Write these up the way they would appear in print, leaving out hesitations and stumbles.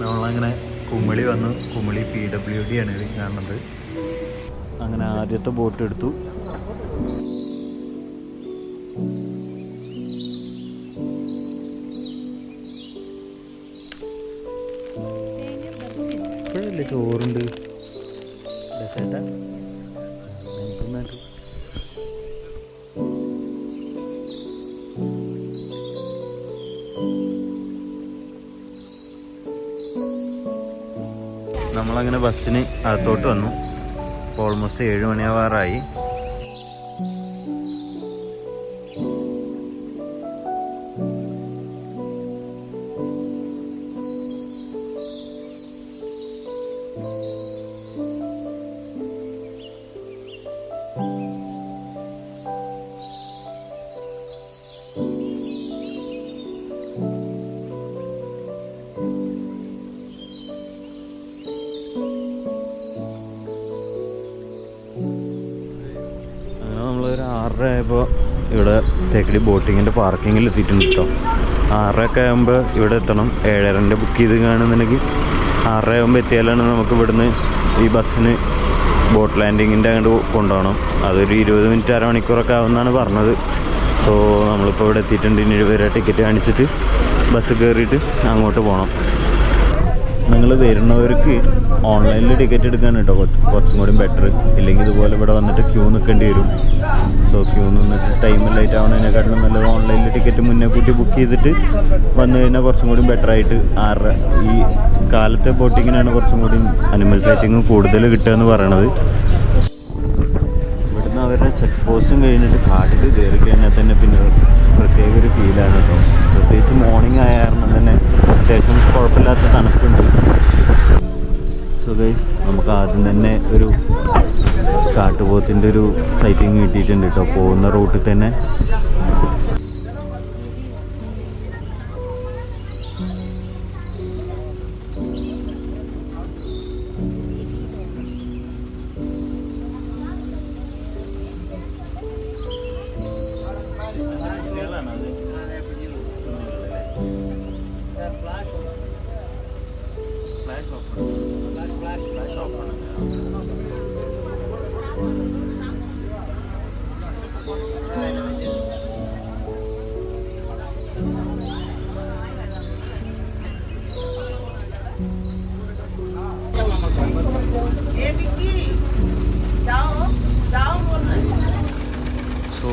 നമ്മളങ്ങനെ കുമിളി വന്നു. കുമിളി PWD ആണ് ഇത് കാണുന്നത്. അങ്ങനെ ആദ്യത്തെ ബോട്ട് എടുത്തു. ഇപ്പോഴല്ലേ ചോറുണ്ട് രസേട്ടാ നന്നായിട്ട്. നമ്മളങ്ങനെ ബസ്സിന് അകത്തോട്ട് വന്നു. ഇപ്പോൾ ഓൾമോസ്റ്റ് 7 മണിയാവാറായി. നമ്മളൊരു 6:30 ആയപ്പോൾ ഇവിടെ തേക്കടി ബോട്ടിങ്ങിൻ്റെ പാർക്കിങ്ങിൽ എത്തിയിട്ടുണ്ട് കേട്ടോ. 6:30 ആകുമ്പോൾ ഇവിടെ എത്തണം. 7:30 ബുക്ക് ചെയ്ത് കാണുന്നുണ്ടെങ്കിൽ 6:30 ആകുമ്പോൾ എത്തിയാലാണ് നമുക്ക് ഇവിടുന്ന് ഈ ബസ്സിന് ബോട്ട് ലാൻഡിങ്ങിൻ്റെ അങ്ങോട്ട് കൊണ്ടുപോകണം. അതൊരു 20 മിനിറ്റ് അരമണിക്കൂറൊക്കെ ആവുമെന്നാണ് പറഞ്ഞത്. സോ നമ്മളിപ്പോൾ ഇവിടെ എത്തിയിട്ടുണ്ട്. ഇനി വരെ ടിക്കറ്റ് കാണിച്ചിട്ട് ബസ് കയറിയിട്ട് അങ്ങോട്ട് പോകണം. നിങ്ങൾ വരുന്നവർക്ക് ഓൺലൈനിൽ ടിക്കറ്റ് എടുക്കാൻ കേട്ടോ കുറച്ചും കൂടി ബെറ്റർ. ഇല്ലെങ്കിൽ ഇതുപോലെ ഇവിടെ വന്നിട്ട് ക്യൂ നിൽക്കേണ്ടി വരും. സോ ക്യൂ നിന്നിട്ട് ടൈം ലൈറ്റ് ആവുന്നതിനെക്കാട്ടിലും നല്ലത് ഓൺലൈനിൽ ടിക്കറ്റ് മുന്നേ കൂട്ടി ബുക്ക് ചെയ്തിട്ട് വന്നു കഴിഞ്ഞാൽ കുറച്ചും കൂടി ബെറ്ററായിട്ട്. ഈ കാലത്തെ ബോട്ടിങ്ങിനാണ് കുറച്ചും കൂടി അനിമൽ സൈറ്റിങ് കൂടുതൽ കിട്ടുക എന്ന് പറയണത്. ഇവിടുന്ന് അവരുടെ ചെക്ക് പോസ്റ്റും കഴിഞ്ഞിട്ട് കാട്ടിൽ കയറി കഴിഞ്ഞാൽ തന്നെ പിന്നെ പ്രത്യേക ഒരു ഫീലാണ് കേട്ടോ. പ്രത്യേകിച്ച് മോർണിംഗ് ആയ കാരണം തന്നെ അത്യാവശ്യം കുഴപ്പമില്ലാത്ത തണുപ്പുണ്ട്. സോ ഗൈസ്, നമുക്ക് ആദ്യം തന്നെ ഒരു കാട്ടുപോത്തിൻ്റെ ഒരു സൈറ്റിങ് കിട്ടിയിട്ടുണ്ട് കേട്ടോ, പോകുന്ന റൂട്ടിൽ തന്നെ. സോ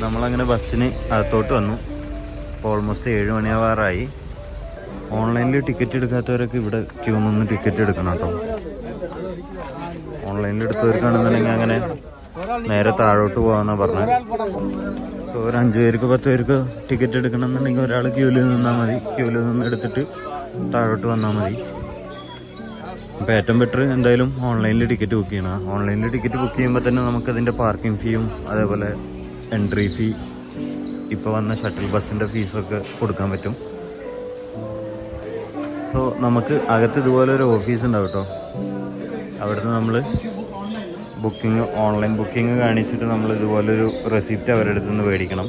നമ്മളങ്ങനെ ബസ്സിന് അകത്തോട്ട് വന്നു. ഇപ്പോൾ ഓൾമോസ്റ്റ് 7 മണിയാവാറായി. ഓൺലൈനിൽ ടിക്കറ്റ് എടുക്കാത്തവരൊക്കെ ഇവിടെ ക്യൂ നിന്ന് ടിക്കറ്റ് എടുക്കണം കേട്ടോ. ഓൺലൈനിൽ എടുത്തവർക്കാണെന്നുണ്ടെങ്കിൽ അങ്ങനെ നേരെ താഴോട്ട് പോകാമെന്നാണ് പറഞ്ഞത്. സോ ഒരു 5 പേർക്ക് 10 പേർക്ക് ടിക്കറ്റ് എടുക്കണമെന്നുണ്ടെങ്കിൽ ഒരാൾ ക്യൂവിൽ നിന്നാൽ മതി. ക്യൂവിൽ നിന്ന് എടുത്തിട്ട് താഴോട്ട് വന്നാൽ മതി. അപ്പോൾ ഏറ്റവും ബെറ്റർ എന്തായാലും ഓൺലൈനിൽ ടിക്കറ്റ് ബുക്ക് ചെയ്യണം. ഓൺലൈനിൽ ടിക്കറ്റ് ബുക്ക് ചെയ്യുമ്പോൾ തന്നെ നമുക്കതിൻ്റെ പാർക്കിംഗ് ഫീയും അതേപോലെ എൻട്രി ഫീ, ഇപ്പോൾ വന്ന ഷട്ടിൽ ബസ്സിൻ്റെ ഫീസൊക്കെ കൊടുക്കാൻ പറ്റും. സോ നമുക്ക് അകത്ത് ഇതുപോലെ ഒരു ഓഫീസ് ഉണ്ടാവും കേട്ടോ. അവിടുന്ന് നമ്മൾ ഓൺലൈൻ ബുക്കിംഗ് കാണിച്ചിട്ട് നമ്മൾ ഇതുപോലൊരു റെസിപ്റ്റ് അവരുടെ അടുത്ത് നിന്ന് മേടിക്കണം.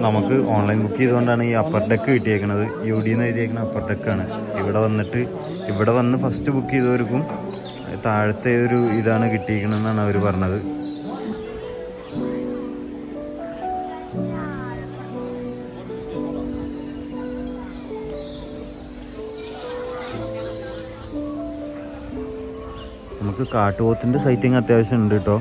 നമുക്ക് ഓൺലൈൻ ബുക്ക് ചെയ്തുകൊണ്ടാണ് ഈ അപ്പർ ഡെക്ക് കിട്ടിയേക്കുന്നത്. UD എന്ന് എഴുതിയേക്കുന്ന അപ്പർ ഡെക്കാണ്. ഇവിടെ വന്ന് ഫസ്റ്റ് ബുക്ക് ചെയ്തവർക്കും താഴത്തെ ഒരു ഇതാണ് കിട്ടിയിരിക്കണമെന്നാണ് അവർ പറഞ്ഞത്. നമുക്ക് കാട്ടുപോത്തിൻ്റെ സൈറ്റിങ് അത്യാവശ്യം ഉണ്ട് കേട്ടോ.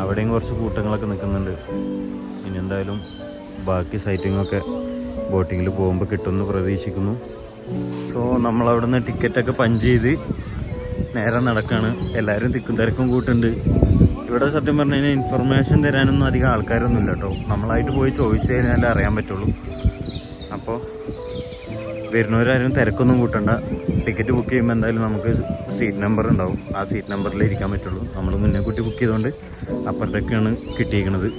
അവിടെയും കുറച്ച് കൂട്ടങ്ങളൊക്കെ നിൽക്കുന്നുണ്ട്. ഇനി എന്തായാലും ബാക്കി സൈറ്റിങ്ങൊക്കെ ബോട്ടിങ്ങിൽ പോകുമ്പോൾ കിട്ടുമെന്ന് പ്രതീക്ഷിക്കുന്നു. സോ നമ്മളവിടെ നിന്ന് ടിക്കറ്റൊക്കെ പഞ്ച് ചെയ്ത് നേരെ നടക്കുകയാണ്. എല്ലാവരും തിക്കും തിരക്കും കൂട്ടുണ്ട്. ഇവിടെ സത്യം പറഞ്ഞു കഴിഞ്ഞാൽ ഇൻഫർമേഷൻ തരാനൊന്നും അധികം ആൾക്കാരൊന്നുമില്ല കേട്ടോ. നമ്മളായിട്ട് പോയി ചോദിച്ചു കഴിഞ്ഞാലേ അറിയാൻ പറ്റുള്ളൂ. അപ്പോൾ വരുന്നവരാരും തിരക്കൊന്നും കൂട്ടണ്ട. ടിക്കറ്റ് ബുക്ക് ചെയ്യുമ്പോൾ എന്തായാലും നമുക്ക് സീറ്റ് നമ്പർ ഉണ്ടാവും. ആ സീറ്റ് നമ്പറിൽ ഇരിക്കാൻ പറ്റുള്ളൂ. നമ്മൾ മുന്നേ കൂട്ടി ബുക്ക് ചെയ്തുകൊണ്ട് അപ്പുറത്തേക്കാണ് കിട്ടിയിരിക്കുന്നത്.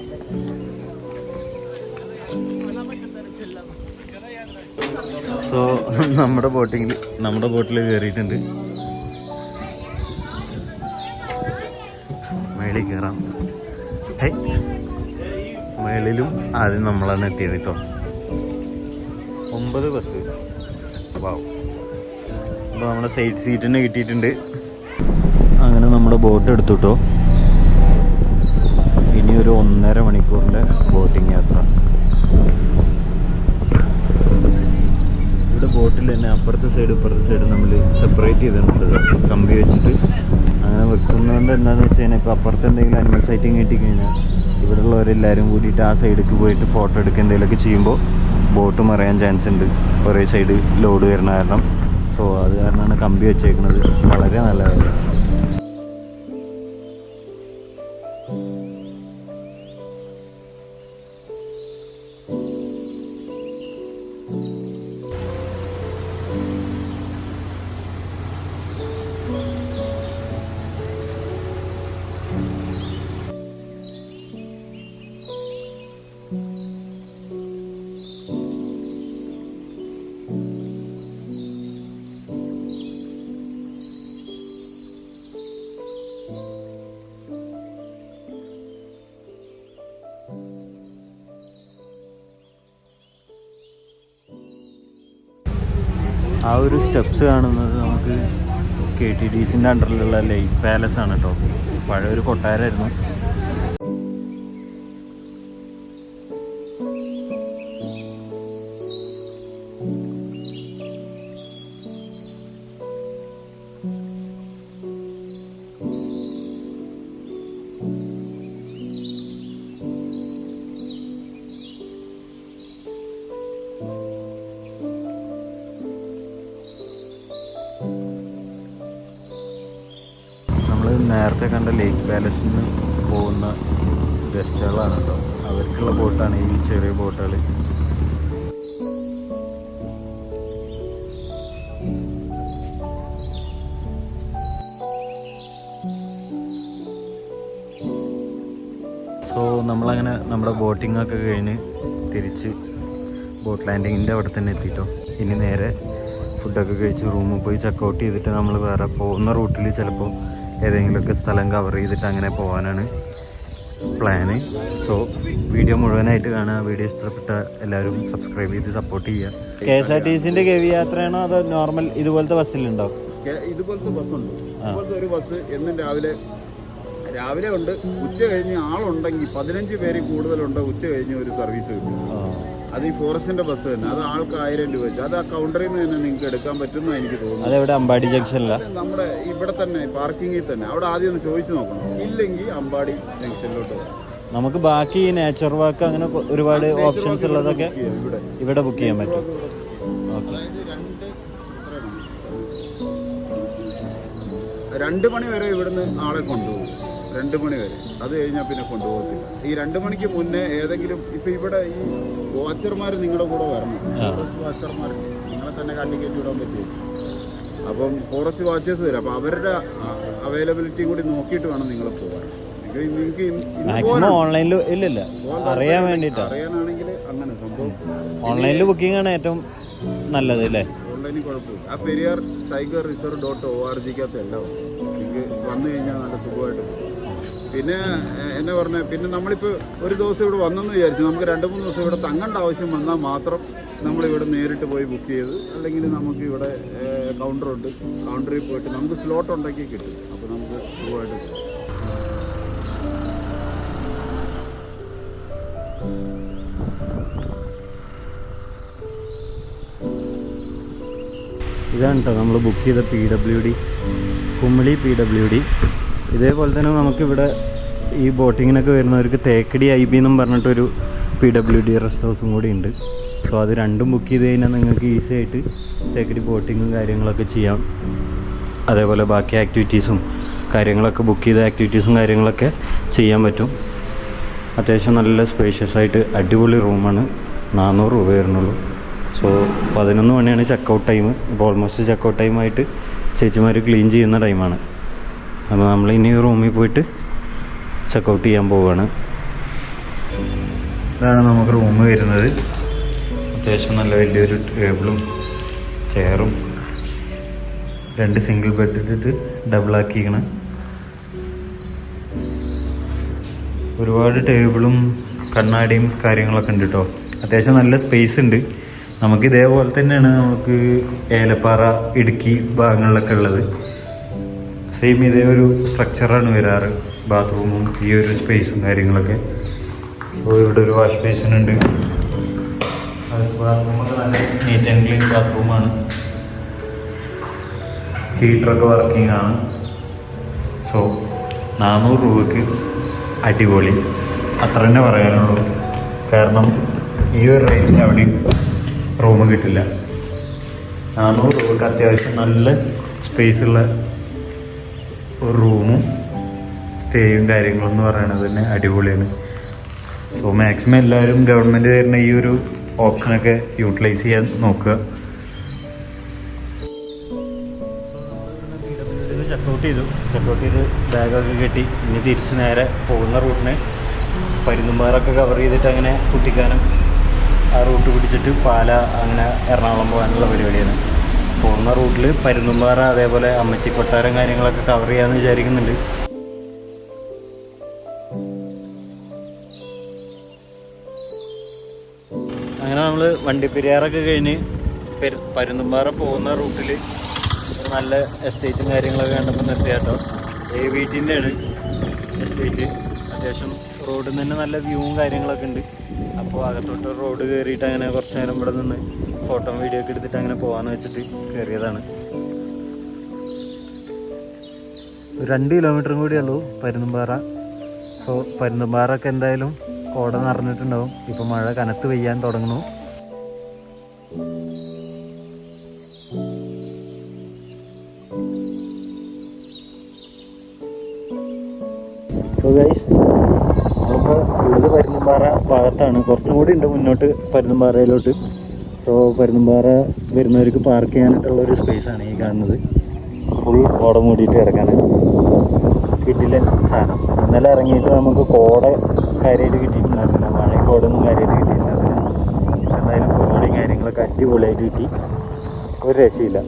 സോ നമ്മുടെ ബോട്ടിൽ കയറിയിട്ടുണ്ട്. മേളിൽ കയറാം. മേളിലും ആദ്യം നമ്മളാണ് എത്തിയത് കേട്ടോ. 9:10. വാവ്. അപ്പോൾ നമ്മുടെ സൈഡ് സീറ്റ് തന്നെ കിട്ടിയിട്ടുണ്ട്. അങ്ങനെ നമ്മുടെ ബോട്ട് എടുത്തു കേട്ടോ. ഇനി ഒരു 1.5 മണിക്കൂറിൻ്റെ ബോട്ടിങ് യാത്ര. ഇവിടെ ബോട്ടിൽ തന്നെ അപ്പുറത്തെ സൈഡ് ഇപ്പുറത്തെ സൈഡ് നമ്മൾ സെപ്പറേറ്റ് ചെയ്തിട്ടുണ്ട് കമ്പി വെച്ചിട്ട്. അങ്ങനെ വെക്കുന്നതുകൊണ്ട് എന്താണെന്ന് വെച്ച് കഴിഞ്ഞാൽ ഇപ്പോൾ അപ്പുറത്ത് എന്തെങ്കിലും അനിമൽ സൈറ്റിങ് കിട്ടിക്കഴിഞ്ഞാൽ ഇവിടെ ഉള്ളവരെല്ലാവരും കൂടിയിട്ട് ആ സൈഡിലേക്ക് പോയിട്ട് ഫോട്ടോ എടുക്കുക എന്തെങ്കിലുമൊക്കെ ചെയ്യുമ്പോൾ ബോട്ട് മറിയാൻ ചാൻസ് ഉണ്ട്, ഒരേ സൈഡ് ലോഡ് വരുന്ന കാരണം. സോ അത് കാരണമാണ് കമ്പി വെച്ചേക്കുന്നത്. വളരെ നല്ല കാര്യം. ആ ഒരു സ്റ്റെപ്സ് കാണുന്നത് നമുക്ക് KTDCൻ്റെ അണ്ടറിലുള്ള ലേക്ക് പാലസ് ആണ് കേട്ടോ. പഴയൊരു കൊട്ടാരമായിരുന്നു. നേരത്തെ കണ്ട ലേക്ക് പാലസിൽ നിന്ന് പോകുന്ന ഗസ്റ്റുകളാണ് കേട്ടോ. അവർക്കുള്ള ബോട്ടാണ് ഈ ചെറിയ ബോട്ടുകൾ. സോ നമ്മളങ്ങനെ നമ്മുടെ ബോട്ടിംഗ് ഒക്കെ കഴിഞ്ഞ് തിരിച്ച് ബോട്ട് ലാൻഡിങ്ങിൻ്റെ അവിടെ തന്നെ എത്തിയിട്ടോ. ഇനി നേരെ ഫുഡൊക്കെ കഴിച്ച് റൂമിൽ പോയി ചെക്കൗട്ട് ചെയ്തിട്ട് നമ്മൾ വേറെ പോകുന്ന റൂട്ടിൽ ചിലപ്പോൾ ഏതെങ്കിലുമൊക്കെ സ്ഥലം കവർ ചെയ്തിട്ട് അങ്ങനെ പോകാനാണ് പ്ലാന്. സോ വീഡിയോ മുഴുവനായിട്ട് കാണുക. വീഡിയോ ഇഷ്ടപ്പെട്ട എല്ലാവരും സബ്സ്ക്രൈബ് ചെയ്ത് സപ്പോർട്ട് ചെയ്യുക. KSRTCൻ്റെ ഗവി യാത്രയാണോ അതോ നോർമൽ ഇതുപോലത്തെ ബസ്സിലുണ്ടോ? ഇതുപോലത്തെ ബസ്സുണ്ട്. ഇതുപോലത്തെ ഒരു ബസ് എന്നും രാവിലെ ഉണ്ട്. ഉച്ച കഴിഞ്ഞ് ആളുണ്ടെങ്കിൽ 15 പേര് കൂടുതലുണ്ട്. ഉച്ച കഴിഞ്ഞ് ഒരു സർവീസ് കിട്ടും. അത് ഈ ഫോറസ്റ്റിന്റെ ബസ് തന്നെ. അത് ആൾക്ക് 1000 രൂപ വെച്ച്. അത് ആ കൗണ്ടറിൽ നിന്ന് തന്നെ നിങ്ങൾക്ക് എടുക്കാൻ പറ്റുമെന്ന് എനിക്ക് തോന്നുന്നു. അതെവിടെ? അമ്പാടി ജംഗ്ഷനില നമ്മുടെ ഇവിടെ തന്നെ പാർക്കിങ്ങിൽ തന്നെ. അവിടെ ആദ്യം ഒന്ന് ചോദിച്ചു നോക്കണം. ഇല്ലെങ്കിൽ അമ്പാടി ജംഗ്ഷനിലോട്ട് പോകാം. നമുക്ക് ബാക്കി നേച്ചർ വാക്ക് അങ്ങനെ ഒരുപാട് ഓപ്ഷൻസ് ഉള്ളതൊക്കെ ഇവിടെ ബുക്ക് ചെയ്യാൻ പറ്റും. ഓക്കെ. 2 മണി വരെ ഇവിടുന്ന് ആളെ കൊണ്ടുപോകും. 2 മണി വരെ. അത് കഴിഞ്ഞാൽ പിന്നെ കൊണ്ടുപോകത്തില്ല. ഈ 2 മണിക്ക് മുന്നേ ഏതെങ്കിലും ഇപ്പം ഇവിടെ ഈ വാച്ചർമാർ നിങ്ങളുടെ കൂടെ വരണം. ഫോറസ്റ്റ് വാച്ചർമാർ നിങ്ങളെ തന്നെ കാട്ടിക്കയറ്റി വിടാൻ പറ്റും. അപ്പം ഫോറസ്റ്റ് വാച്ചേഴ്സ് വരും. അപ്പം അവരുടെ അവൈലബിലിറ്റി കൂടി നോക്കിയിട്ട് വേണം നിങ്ങൾ പോകാൻ. മാക്സിമം ഓൺലൈനിൽ ഇല്ലില്ല അറിയാൻ വേണ്ടിയിട്ട്. അറിയാനാണെങ്കിൽ അങ്ങനെ സംഭവം ഓൺലൈനിൽ ബുക്കിംഗ് ആണ് ഏറ്റവും നല്ലത് അല്ലേ? ഓൺലൈനിൽ കുഴപ്പമില്ല. ആ പെരിയാർ ടൈഗർ റിസർവ് .org എല്ലാം നിങ്ങൾക്ക് വന്നു കഴിഞ്ഞാൽ നല്ല സുഖമായിട്ട് പോകും. പിന്നെ എന്നാ പറഞ്ഞ പിന്നെ നമ്മളിപ്പോൾ ഒരു ദിവസം ഇവിടെ വന്നെന്ന് വിചാരിച്ചു. നമുക്ക് 2-3 ദിവസം ഇവിടെ തങ്ങേണ്ട ആവശ്യം വന്നാൽ മാത്രം നമ്മളിവിടെ നേരിട്ട് പോയി ബുക്ക് ചെയ്ത്, അല്ലെങ്കിൽ നമുക്ക് ഇവിടെ കൗണ്ടറുണ്ട്. കൗണ്ടറിൽ പോയിട്ട് നമുക്ക് സ്ലോട്ട് ഉണ്ടാക്കി കിട്ടും. അപ്പോൾ നമുക്ക് സുഖമായിട്ട് പോകും. ഇതാണ് കേട്ടോ നമ്മൾ ബുക്ക് ചെയ്ത PWD, കുമിളി PWD. ഇതേപോലെ തന്നെ നമുക്കിവിടെ ഈ ബോട്ടിങ്ങിനൊക്കെ വരുന്നവർക്ക് തേക്കടി IB എന്നും പറഞ്ഞിട്ടൊരു PWD റെസ്റ്റ് ഹൗസും കൂടി ഉണ്ട്. സോ അത് രണ്ടും ബുക്ക് ചെയ്ത് കഴിഞ്ഞാൽ നിങ്ങൾക്ക് ഈസി ആയിട്ട് തേക്കടി ബോട്ടിങ്ങും കാര്യങ്ങളൊക്കെ ചെയ്യാം. അതേപോലെ ബാക്കി ആക്ടിവിറ്റീസും കാര്യങ്ങളൊക്കെ ബുക്ക് ചെയ്ത ആക്ടിവിറ്റീസും കാര്യങ്ങളൊക്കെ ചെയ്യാൻ പറ്റും. അത്യാവശ്യം നല്ല സ്പേഷ്യസ് ആയിട്ട് അടിപൊളി റൂമാണ്. 400 രൂപ വരുന്നുള്ളൂ. സോ 11 മണിയാണ് ചെക്കൗട്ട് ടൈം. ഇപ്പോൾ ഓൾമോസ്റ്റ് ചെക്കൗട്ട് ടൈമായിട്ട് ചേച്ചിമാർ ക്ലീൻ ചെയ്യുന്ന ടൈമാണ്. അപ്പോൾ നമ്മൾ ഇനി റൂമിൽ പോയിട്ട് ചെക്കൗട്ട് ചെയ്യാൻ പോവുകയാണ്. ഇതാണ് നമുക്ക് റൂം വരുന്നത്. അത്യാവശ്യം നല്ല വലിയൊരു ടേബിളും ചെയറും 2 സിംഗിൾ ബെഡ് ഇട്ടിട്ട് ഡബിളാക്കിയിരിക്കണം. ഒരുപാട് ടേബിളും കണ്ണാടിയും കാര്യങ്ങളൊക്കെ ഉണ്ട് കേട്ടോ. അത്യാവശ്യം നല്ല സ്പേസ് ഉണ്ട്. നമുക്ക് ഇതേപോലെ തന്നെയാണ് നമുക്ക് ഏലപ്പാറ, ഇടുക്കി ഭാഗങ്ങളിലൊക്കെ ഉള്ളത്. സെയിം ഇതേ ഒരു സ്ട്രക്ചറാണ് വരാറ്. ബാത്റൂമും ഈ ഒരു സ്പേസും കാര്യങ്ങളൊക്കെ. സോ ഇവിടെ ഒരു വാഷ് ബേസിൻ ഉണ്ട്. ബാത്റൂമൊക്കെ നല്ല നീറ്റ് ആൻഡ് ക്ലീൻ ബാത്റൂമാണ്. ഹീറ്ററൊക്കെ വർക്കിംഗ് ആണ്. സോ 400 രൂപയ്ക്ക് അടിപൊളി, അത്ര തന്നെ പറയാനുള്ളൂ. കാരണം ഈ ഒരു റേറ്റിന് അവിടെയും റൂം കിട്ടില്ല. 400 രൂപയ്ക്ക് അത്യാവശ്യം നല്ല സ്പേസുള്ള ഒരു റൂമും സ്റ്റേയും കാര്യങ്ങളെന്ന് പറയുന്നത് തന്നെ അടിപൊളിയാണ്. സോ മാക്സിമം എല്ലാവരും ഗവൺമെൻറ് തരുന്ന ഈ ഒരു ഓപ്ഷനൊക്കെ യൂട്ടിലൈസ് ചെയ്യാൻ നോക്കുക. ചെക്കൗട്ട് ചെയ്ത് ബാഗൊക്കെ കെട്ടി ഇനി തിരിച്ച് നേരെ പോകുന്ന റൂട്ടിന് പരുന്തുംപാറൊക്കെ കവർ ചെയ്തിട്ട് അങ്ങനെ കുട്ടിക്കാനം ആ റൂട്ട് പിടിച്ചിട്ട് പാല അങ്ങനെ എറണാകുളം പോകാനുള്ള പരിപാടിയാണ്. പോകുന്ന റൂട്ടിൽ പരുന്തുംപാറ അതേപോലെ അമ്മച്ചി കൊട്ടാരം കാര്യങ്ങളൊക്കെ കവർ ചെയ്യാമെന്ന് വിചാരിക്കുന്നുണ്ട്. അങ്ങനെ നമ്മൾ വണ്ടിപ്പെരിയാറൊക്കെ കഴിഞ്ഞ് പരുന്തുംപാറ പോകുന്ന റൂട്ടിൽ നല്ല എസ്റ്റേറ്റും കാര്യങ്ങളൊക്കെ കണ്ടപ്പോൾ നിർത്തിയാട്ടോ. AVTൻ്റെ ആണ് എസ്റ്റേറ്റ്. അത്യാവശ്യം റോഡിൽ നിന്ന് തന്നെ നല്ല വ്യൂവും കാര്യങ്ങളൊക്കെ ഉണ്ട്. അപ്പോൾ അകത്തോട്ട് റോഡ് കയറിയിട്ട് അങ്ങനെ കുറച്ച് നേരം ഇവിടെ നിന്ന് ഫോട്ടോ വീഡിയോ ഒക്കെ എടുത്തിട്ട് അങ്ങനെ പോകാമെന്ന് വെച്ചിട്ട് കയറിയതാണ്. 2 കിലോമീറ്ററും കൂടിയേ ഉള്ളൂ പരുന്തുംപാറ. സോ പരുന്തുംപാറൊക്കെ എന്തായാലും കോട നിറഞ്ഞിട്ടുണ്ടാവും. ഇപ്പോൾ മഴ കനത്ത് പെയ്യാൻ തുടങ്ങുന്നു. സോ ഗൈസ്, നമ്മളിപ്പോൾ ഉള്ളത് പരുന്തുംപാറ ഭാഗത്താണ്. കുറച്ചും കൂടി ഉണ്ട് മുന്നോട്ട് പരുന്തുംപാറയിലോട്ട്. സോ പരുന്തുംപാറ വരുന്നവർക്ക് പാർക്ക് ചെയ്യാനായിട്ടുള്ള ഒരു സ്പേസാണ് ഈ കാണുന്നത്. ഫുൾ കോട മൂടിയിട്ട് കിടക്കാണ്. കിട്ടില്ല സാധനം. ഇന്നലെ ഇറങ്ങിയിട്ട് നമുക്ക് കോട കാര്യമായിട്ട് കിട്ടിയിട്ടുണ്ടായിരുന്നില്ല. മഴയും കോടൊന്നും കാര്യമായിട്ട് കിട്ടിയിട്ടുണ്ടായിരുന്നില്ല. എന്തായാലും കോടയും കാര്യങ്ങളൊക്കെ അടിപൊളിയായിട്ട് കിട്ടി. ഒരു രക്ഷയില്ല.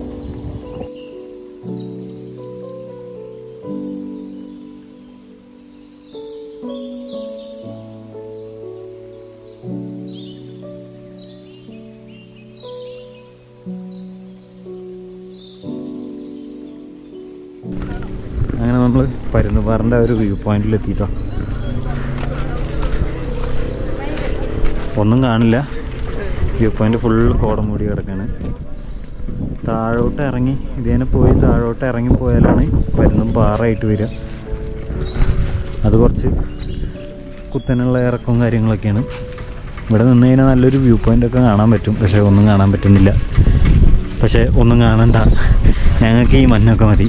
അങ്ങനെ നമ്മൾ പരുന്തുംപാറൻ്റെ ഒരു വ്യൂ പോയിന്റിൽ എത്തിയിട്ടോ. ഒന്നും കാണില്ല. വ്യൂ പോയിന്റ് ഫുൾ കോട മൂടി കിടക്കാണ്. താഴോട്ട് ഇറങ്ങി ഇതേനെ പോയി താഴോട്ട് ഇറങ്ങി പോയാലാണ് പരുന്തുംപാറയായിട്ട് വരിക. അത് കുറച്ച് കുത്തനുള്ള ഇറക്കവും കാര്യങ്ങളൊക്കെയാണ്. ഇവിടെ നിന്ന് കഴിഞ്ഞാൽ നല്ലൊരു വ്യൂ പോയിൻ്റൊക്കെ കാണാൻ പറ്റും. പക്ഷേ ഒന്നും കാണാൻ പറ്റുന്നില്ല. പക്ഷേ ഒന്നും കാണണ്ട, ഞങ്ങൾക്ക് ഈ മഞ്ഞൊക്കെ മതി.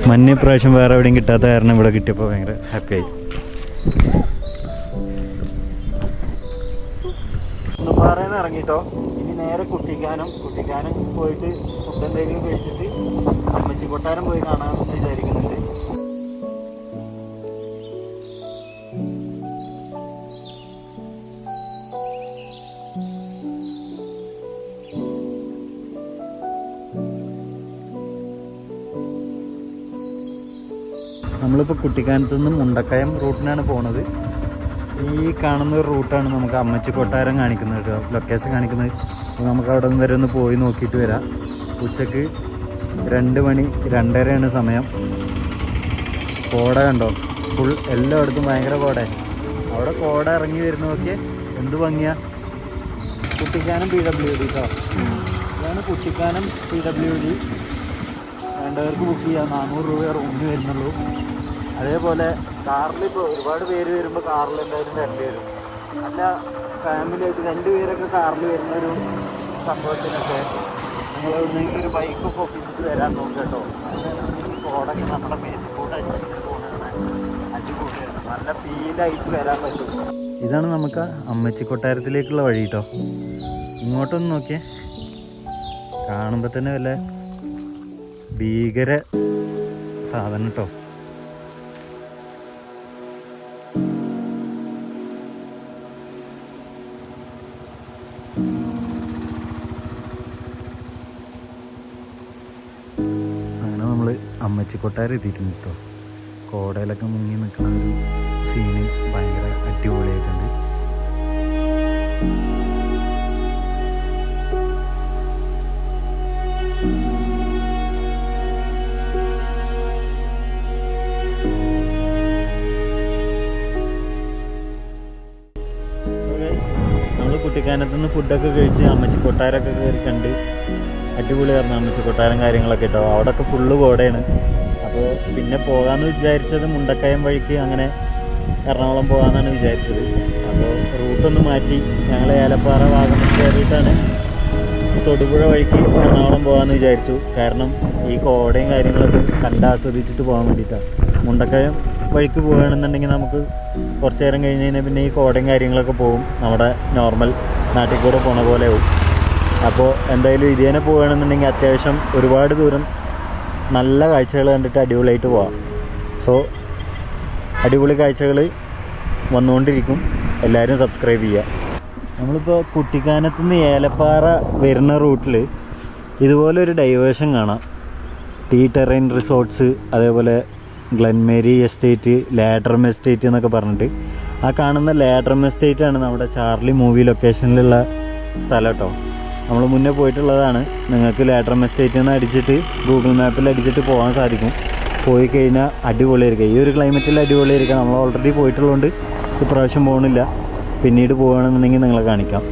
മഞ്ഞ് ഇപ്രാവശ്യം വേറെ എവിടെയും കിട്ടാത്ത കാരണം ഇവിടെ കിട്ടിയപ്പോൾ ഭയങ്കര ഹാപ്പിയായി. പാറയിൽ നിന്ന് ഇറങ്ങിയിട്ടോ. ഇനി നേരെ കുട്ടിക്കാനം പോയിട്ട് ഫുഡ് എന്തെങ്കിലും കഴിച്ചിട്ട് അമ്മച്ചി കൊട്ടാരം പോയി കാണാമെന്ന് വിചാരിക്കുന്നുണ്ട്. നമ്മളിപ്പോൾ കുട്ടിക്കാനത്ത് നിന്ന് മുണ്ടക്കയം റൂട്ടിനാണ് പോണത്. ഈ കാണുന്ന ഒരു റൂട്ടാണ് നമുക്ക് അമ്മച്ചി കൊട്ടാരം കാണിക്കുന്നത് കേട്ടോ, ലൊക്കേഷൻ കാണിക്കുന്നത്. നമുക്ക് അവിടെ നിന്ന് വരെ ഒന്ന് പോയി നോക്കിയിട്ട് വരാം. ഉച്ചക്ക് 2 മണി 2:30 സമയം. കോട കണ്ടോ, ഫുൾ എല്ലായിടത്തും ഭയങ്കര കോട. അവിടെ കോട ഇറങ്ങി വരുന്നതൊക്കെ എന്ത് ഭംഗിയാ. കുട്ടിക്കാനം PWD കേട്ടോ. ഇതാണ് കുട്ടിക്കാനം PWD. വേണ്ടവർക്ക് ബുക്ക് ചെയ്യാം. 400 രൂപ റൂമിന് വരുന്നുള്ളൂ. അതേപോലെ കാറിൽ ഇപ്പോൾ ഒരുപാട് പേര് വരുമ്പോൾ കാറിൽ എന്തായാലും വരേണ്ടി വരും. നല്ല ഫാമിലിയായിട്ട് 2 പേരൊക്കെ കാറിൽ വരുന്നൊരു സംഭവത്തിനൊക്കെ നിങ്ങൾ ഒന്നെങ്കിൽ ഒരു ബൈക്കൊക്കെ ഒപ്പിച്ചിട്ട് വരാൻ നോക്കുക കേട്ടോ. കോടൊക്കെ നമ്മുടെ മേലിൽ കൂടെ അടിച്ചിട്ട് പോകുന്നതാണ്. അടിപൊളിയാണ്. നല്ല ഫീലായിട്ട് വരാൻ പറ്റും. ഇതാണ് നമുക്ക് അമ്മച്ചി കൊട്ടാരത്തിലേക്കുള്ള വഴി കേട്ടോ. ഇങ്ങോട്ടൊന്ന് നോക്കിയേ, കാണുമ്പോൾ തന്നെ വല്ല ഭീകര സാധനം കേട്ടോ. അങ്ങനെ നമ്മൾ അമ്മച്ചി കൊട്ടാരം എത്തിയിട്ടുണ്ട് കേട്ടോ. കോടയിലൊക്കെ മുങ്ങി നിൽക്കുന്ന ഒരു സീന് ഭയങ്കര അടിപൊളിയായിട്ടുണ്ട്. നമ്മൾ കുട്ടിക്കാനത്തുനിന്ന് ഫുഡൊക്കെ കഴിച്ച് അമ്മച്ചി കൊട്ടാരമൊക്കെ കയറി കണ്ട് അടിപൊളിയായിരുന്നു അമ്മച്ചി കൊട്ടാരം കാര്യങ്ങളൊക്കെ കേട്ടോ. അവിടെയൊക്കെ ഫുള്ള് കോടയാണ്. അപ്പോൾ പിന്നെ പോകാമെന്ന് വിചാരിച്ചത് മുണ്ടക്കയം വഴിക്ക് അങ്ങനെ എറണാകുളം പോകാമെന്നാണ് വിചാരിച്ചത്. അപ്പോൾ റൂട്ടൊന്ന് മാറ്റി ഞങ്ങൾ ഏലപ്പാറ ഭാഗം കയറിയിട്ടാണ് തൊടുപുഴ വഴിക്ക് എറണാകുളം പോകാമെന്ന് വിചാരിച്ചു. കാരണം ഈ കോടയും കാര്യങ്ങളൊക്കെ കണ്ടാസ്വദിച്ചിട്ട് പോകാൻ വേണ്ടിയിട്ടാണ്. മുണ്ടക്കയം വഴിക്ക് പോവുകയാണെന്നുണ്ടെങ്കിൽ നമുക്ക് കുറച്ച് നേരം കഴിഞ്ഞ് കഴിഞ്ഞാൽ പിന്നെ ഈ കോടയും കാര്യങ്ങളൊക്കെ പോകും, നമ്മുടെ നോർമൽ നാട്ടിൽ കൂടെ പോണ പോലെ ആവും. അപ്പോൾ എന്തായാലും ഇതേനെ പോവുകയാണെന്നുണ്ടെങ്കിൽ അത്യാവശ്യം ഒരുപാട് ദൂരം നല്ല കാഴ്ചകൾ കണ്ടിട്ട് അടിപൊളിയായിട്ട് പോവാം. സോ അടിപൊളി കാഴ്ചകൾ വന്നുകൊണ്ടിരിക്കും. എല്ലാവരും സബ്സ്ക്രൈബ് ചെയ്യുക. നമ്മളിപ്പോൾ കുട്ടിക്കാനത്തു നിന്ന് ഏലപ്പാറ വരുന്ന റൂട്ടിൽ ഇതുപോലെ ഒരു ഡൈവേഷൻ കാണാം. ടീ ടെറൈൻ റിസോർട്ട്സ്, അതേപോലെ ഗ്ലെൻമേരി എസ്റ്റേറ്റ്, ലാഡ്രം എസ്റ്റേറ്റ് എന്നൊക്കെ പറഞ്ഞിട്ട് ആ കാണുന്ന ലാഡ്രം എസ്റ്റേറ്റ് ആണ് നമ്മുടെ ചാർലി മൂവി ലൊക്കേഷനിലുള്ള സ്ഥലം കേട്ടോ. നമ്മൾ മുന്നേ പോയിട്ടുള്ളതാണ്. നിങ്ങൾക്ക് ലാഡ്രം എസ്റ്റേറ്റ് എന്ന് അടിച്ചിട്ട് ഗൂഗിൾ മാപ്പിൽ അടിച്ചിട്ട് പോകാൻ സാധിക്കും. പോയി കഴിഞ്ഞാൽ അടിപൊളിയായിരിക്കും. ഈ ഒരു ക്ലൈമറ്റിൽ അടിപൊളിയായിരിക്കും. നമ്മൾ ഓൾറെഡി പോയിട്ടുള്ളതുകൊണ്ട് ഇപ്രാവശ്യം പോകണില്ല. പിന്നീട് പോവുകയാണെന്നുണ്ടെങ്കിൽ നിങ്ങളെ കാണിക്കാം.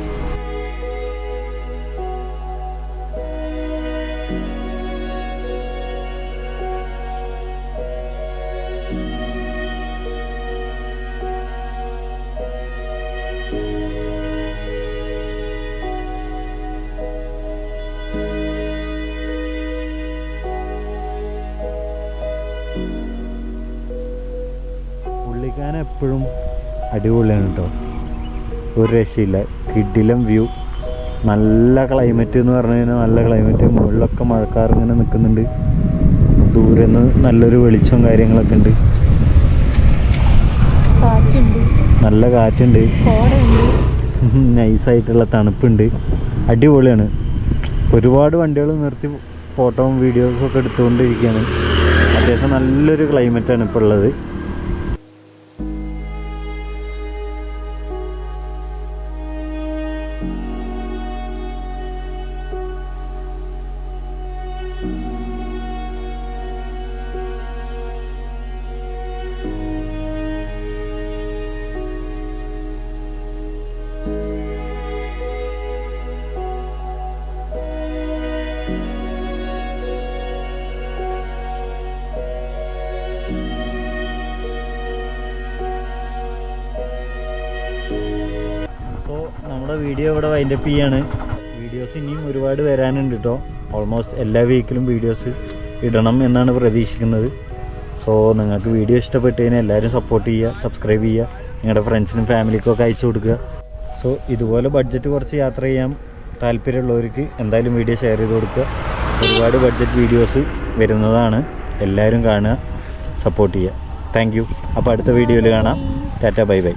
പുള്ളിക്കാനം എപ്പോഴും അടിപൊളിയാണ് കേട്ടോ. ഒരു രക്ഷയില്ല. കിടിലം വ്യൂ, നല്ല ക്ലൈമറ്റ് എന്ന് പറഞ്ഞു കഴിഞ്ഞാൽ നല്ല ക്ലൈമറ്റ്. മുകളിലൊക്കെ മഴക്കാർ ഇങ്ങനെ നിൽക്കുന്നുണ്ട്. ദൂരെ നിന്ന് നല്ലൊരു വെളിച്ചവും കാര്യങ്ങളൊക്കെ ഉണ്ട്. നല്ല കാറ്റുണ്ട്, നൈസായിട്ടുള്ള തണുപ്പുണ്ട്. അടിപൊളിയാണ്. ഒരുപാട് വണ്ടികൾ നിർത്തി ഫോട്ടോയും വീഡിയോസും ഒക്കെ എടുത്തുകൊണ്ടിരിക്കുകയാണ്. അത്യാവശ്യം നല്ലൊരു ക്ലൈമറ്റാണ് ഇപ്പോൾ ഉള്ളത്. സോ നമ്മുടെ വീഡിയോ ഇവിടെ വൈൻഡപ്പ് ചെയ്യാണ്. വീഡിയോസ് ഇനിയും ഒരുപാട് വരാനുണ്ട് കേട്ടോ. ഓൾമോസ്റ്റ് എല്ലാ വീക്കിലും വീഡിയോസ് ഇടണം എന്നാണ് പ്രതീക്ഷിക്കുന്നത്. സോ നിങ്ങൾക്ക് വീഡിയോ ഇഷ്ടപ്പെട്ട് കഴിഞ്ഞാൽ എല്ലാവരും സപ്പോർട്ട് ചെയ്യുക, സബ്സ്ക്രൈബ് ചെയ്യുക, നിങ്ങളുടെ ഫ്രണ്ട്സിനും ഫാമിലിക്കൊക്കെ അയച്ചു കൊടുക്കുക. സോ ഇതുപോലെ ബഡ്ജറ്റ് കുറച്ച് യാത്ര ചെയ്യാൻ താല്പര്യമുള്ളവർക്ക് എന്തായാലും വീഡിയോ ഷെയർ ചെയ്ത് കൊടുക്കുക. ഒരുപാട് ബഡ്ജറ്റ് വീഡിയോസ് വരുന്നതാണ്. എല്ലാവരും കാണുക, സപ്പോർട്ട് ചെയ്യുക. Thank you. അപ്പോൾ അടുത്ത വീഡിയോയിൽ കാണാം. Tata, bye bye.